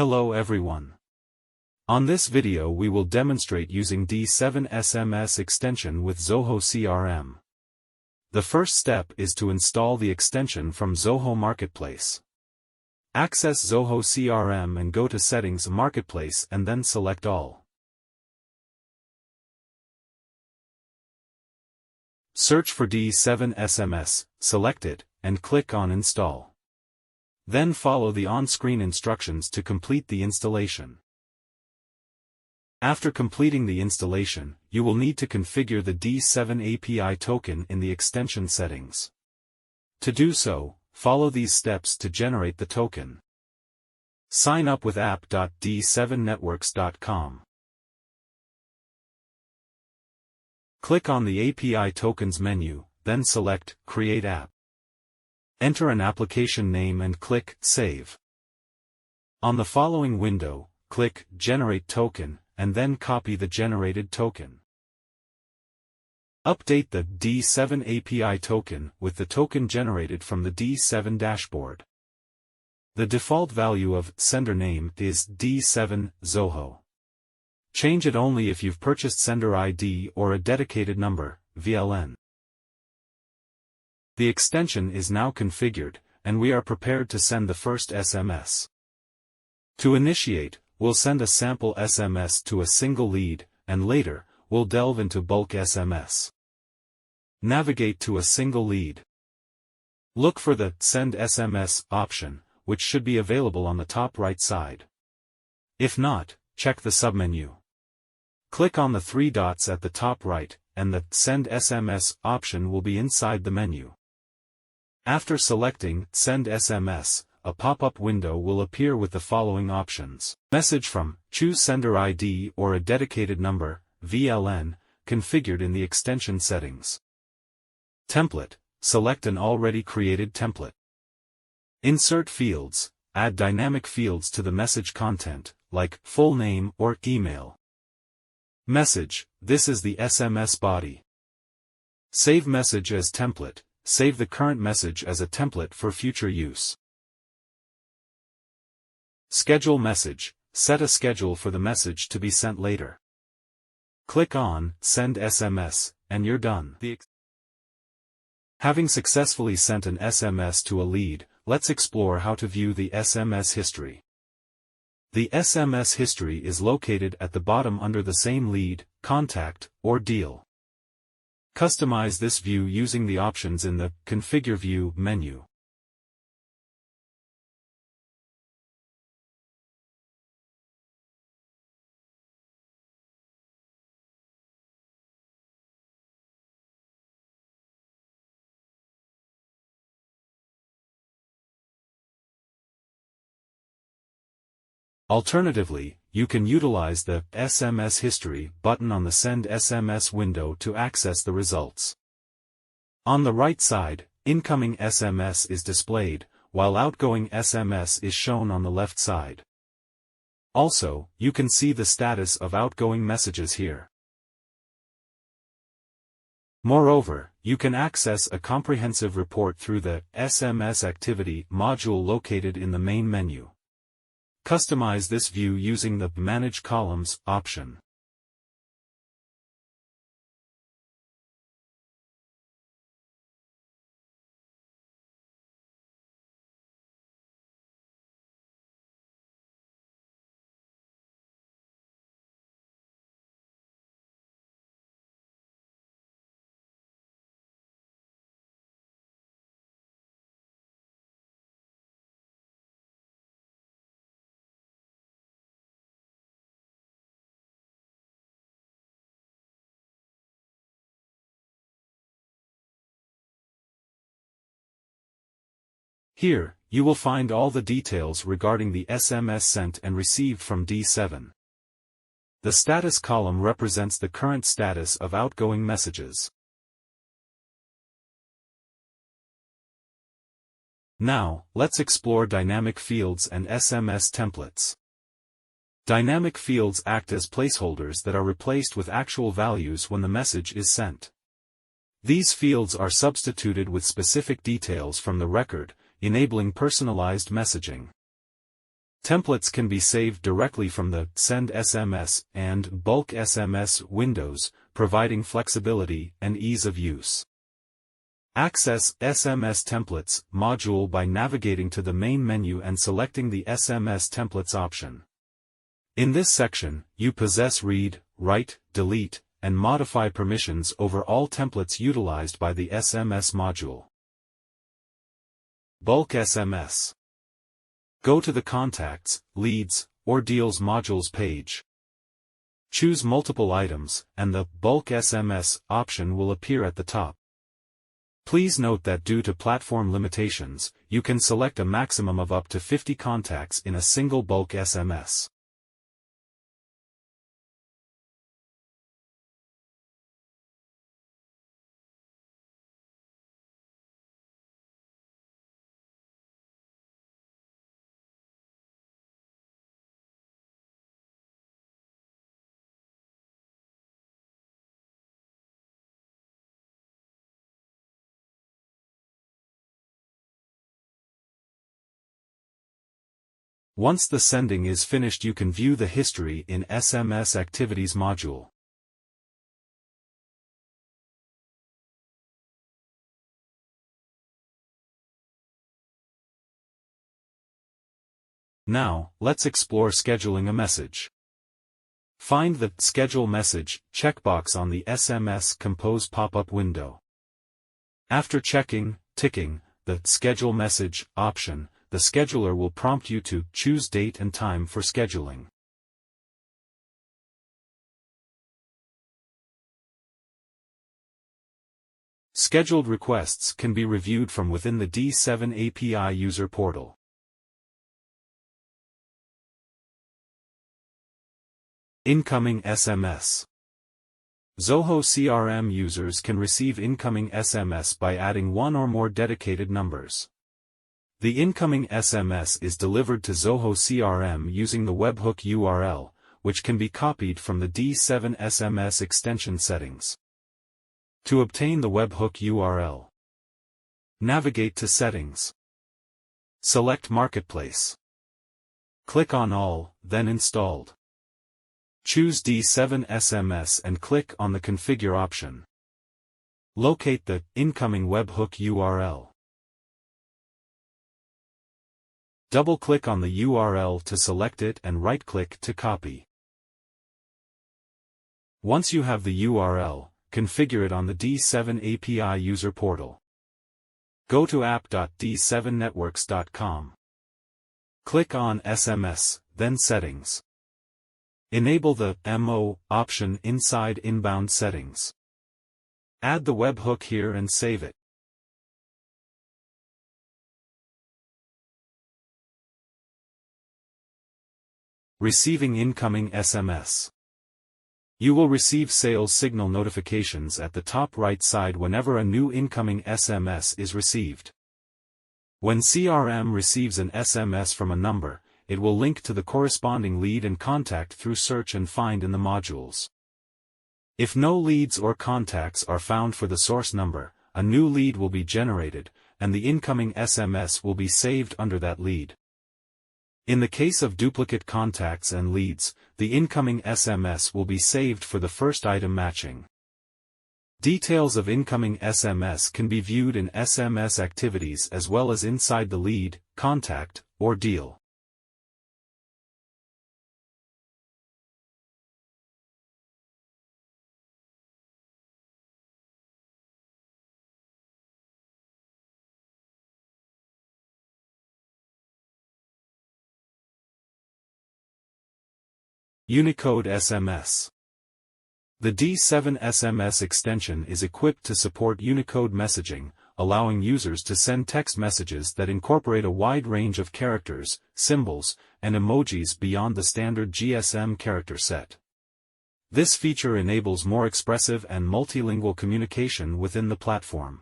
Hello everyone. On this video we will demonstrate using D7 SMS Extension with Zoho CRM. The first step is to install the extension from Zoho Marketplace. Access Zoho CRM and go to Settings Marketplace and then select All. Search for D7 SMS, select it, and click on Install. Then follow the on-screen instructions to complete the installation. After completing the installation, you will need to configure the D7 API token in the extension settings. To do so, follow these steps to generate the token. Sign up with app.d7networks.com. Click on the API Tokens menu, then select Create App. Enter an application name and click Save. On the following window, click Generate Token, and then copy the generated token. Update the D7 API token with the token generated from the D7 dashboard. The default value of sender name is D7 Zoho. Change it only if you've purchased sender ID or a dedicated number, VLN. The extension is now configured, and we are prepared to send the first SMS. To initiate, we'll send a sample SMS to a single lead, and later, we'll delve into bulk SMS. Navigate to a single lead. Look for the Send SMS option, which should be available on the top right side. If not, check the submenu. Click on the three dots at the top right, and the Send SMS option will be inside the menu. After selecting Send SMS, a pop-up window will appear with the following options. Message from, choose sender ID or a dedicated number, VLN, configured in the extension settings. Template, select an already created template. Insert fields, add dynamic fields to the message content, like full name or email. Message, this is the SMS body. Save message as template. Save the current message as a template for future use. Schedule message, set a schedule for the message to be sent later. Click on Send SMS, and you're done. Having successfully sent an SMS to a lead, let's explore how to view the SMS history. The SMS history is located at the bottom under the same lead, contact, or deal. Customize this view using the options in the Configure View menu. Alternatively, you can utilize the SMS History button on the Send SMS window to access the results. On the right side, incoming SMS is displayed, while outgoing SMS is shown on the left side. Also, you can see the status of outgoing messages here. Moreover, you can access a comprehensive report through the SMS Activity module located in the main menu. Customize this view using the Manage Columns option. Here, you will find all the details regarding the SMS sent and received from D7. The status column represents the current status of outgoing messages. Now, let's explore dynamic fields and SMS templates. Dynamic fields act as placeholders that are replaced with actual values when the message is sent. These fields are substituted with specific details from the record, enabling personalized messaging. Templates can be saved directly from the Send SMS and Bulk SMS windows, providing flexibility and ease of use. Access SMS Templates module by navigating to the main menu and selecting the SMS Templates option. In this section, you possess read, write, delete, and modify permissions over all templates utilized by the SMS module. Bulk SMS. Go to the Contacts, Leads, or Deals modules page. Choose multiple items, and the Bulk SMS option will appear at the top. Please note that due to platform limitations, you can select a maximum of up to 50 contacts in a single bulk SMS. Once the sending is finished, you can view the history in SMS Activities module. Now, let's explore scheduling a message. Find the Schedule Message checkbox on the SMS Compose pop-up window. After ticking the Schedule Message option, the scheduler will prompt you to choose date and time for scheduling. Scheduled requests can be reviewed from within the D7 API user portal. Incoming SMS. Zoho CRM users can receive incoming SMS by adding one or more dedicated numbers. The incoming SMS is delivered to Zoho CRM using the webhook URL, which can be copied from the D7 SMS Extension settings. To obtain the webhook URL, navigate to Settings. Select Marketplace. Click on All, then Installed. Choose D7 SMS and click on the Configure option. Locate the incoming webhook URL. Double-click on the URL to select it and right-click to copy. Once you have the URL, configure it on the D7 API user portal. Go to app.d7networks.com. Click on SMS, then Settings. Enable the MO option inside Inbound Settings. Add the webhook here and save it. Receiving incoming SMS. You will receive sales signal notifications at the top right side whenever a new incoming SMS is received. When CRM receives an SMS from a number, it will link to the corresponding lead and contact through search and find in the modules. If no leads or contacts are found for the source number, a new lead will be generated, and the incoming SMS will be saved under that lead. In the case of duplicate contacts and leads, the incoming SMS will be saved for the first item matching. Details of incoming SMS can be viewed in SMS Activities as well as inside the lead, contact, or deal. Unicode SMS. The D7 SMS extension is equipped to support Unicode messaging, allowing users to send text messages that incorporate a wide range of characters, symbols, and emojis beyond the standard GSM character set. This feature enables more expressive and multilingual communication within the platform.